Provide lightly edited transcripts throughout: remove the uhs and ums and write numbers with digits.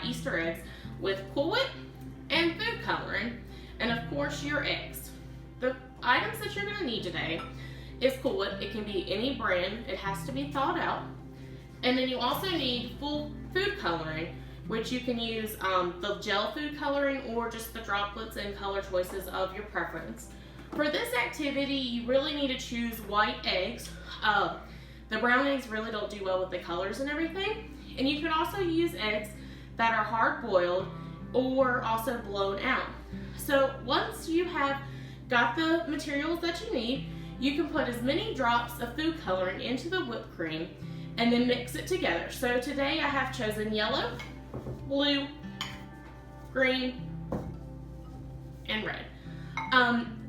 Easter eggs with Cool Whip and food coloring, and of course your eggs. The items that you're going to need today is Cool Whip. It can be any brand. It has to be thawed out. And then you also need full food coloring, which you can use the gel food coloring or just the droplets and color choices of your preference. For this activity, you really need to choose white eggs. The brown eggs really don't do well with the colors and everything. And you can also use eggs that are hard boiled or also blown out. So once you have got the materials that you need, you can put as many drops of food coloring into the whipped cream and then mix it together. So today I have chosen yellow, blue, green, and red.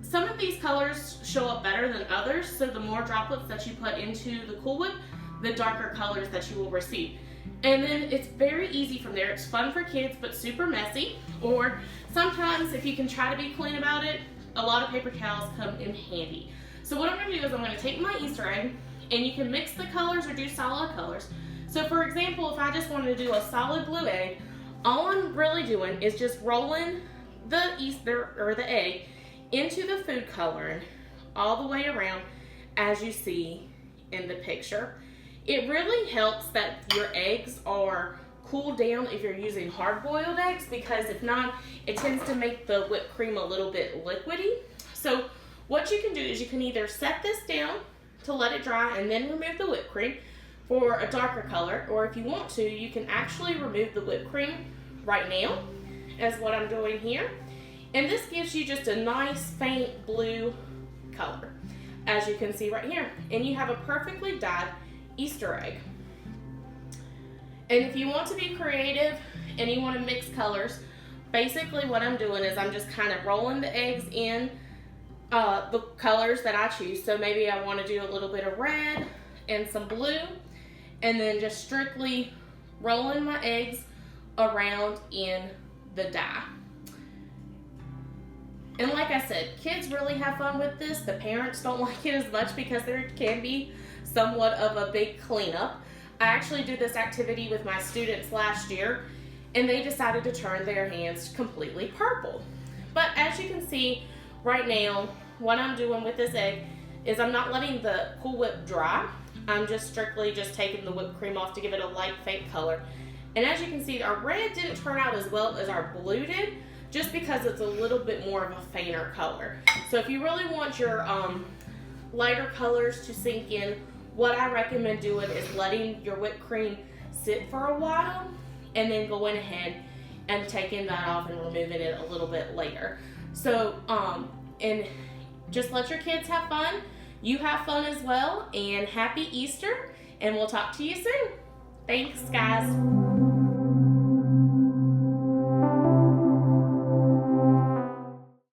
Some of these colors show up better than others, so the more droplets that you put into the Cool Whip, the darker colors that you will receive. And then it's very easy from there. It's fun for kids, but super messy. Or sometimes if you can try to be clean about it, a lot of paper towels come in handy. So what I'm gonna do is I'm gonna take my Easter egg, and you can mix the colors or do solid colors. So for example, if I just wanted to do a solid blue egg, all I'm really doing is just rolling the egg into the food coloring all the way around as you see in the picture. It really helps that your eggs are cooled down if you're using hard-boiled eggs, because if not, it tends to make the whipped cream a little bit liquidy. So what you can do is you can either set this down to let it dry and then remove the whipped cream for a darker color, or if you want to, you can actually remove the whipped cream right now, as what I'm doing here. And this gives you just a nice faint blue color, as you can see right here. And you have a perfectly dyed Easter egg. And if you want to be creative and you want to mix colors, basically what I'm doing is I'm just kind of rolling the eggs in the colors that I choose. So maybe I want to do a little bit of red and some blue, and then just strictly rolling my eggs around in the dye. And like I said, kids really have fun with this. The parents don't like it as much because there can be somewhat of a big cleanup. I actually did this activity with my students last year, and they decided to turn their hands completely purple. But as you can see right now, what I'm doing with this egg is I'm not letting the Cool Whip dry. I'm just strictly just taking the whipped cream off to give it a light faint color. And as you can see, our red didn't turn out as well as our blue did, just because it's a little bit more of a fainter color. So if you really want your lighter colors to sink in, what I recommend doing is letting your whipped cream sit for a while and then going ahead and taking that off and removing it a little bit later. So, and just let your kids have fun. You have fun as well, and happy Easter, and we'll talk to you soon. Thanks, guys.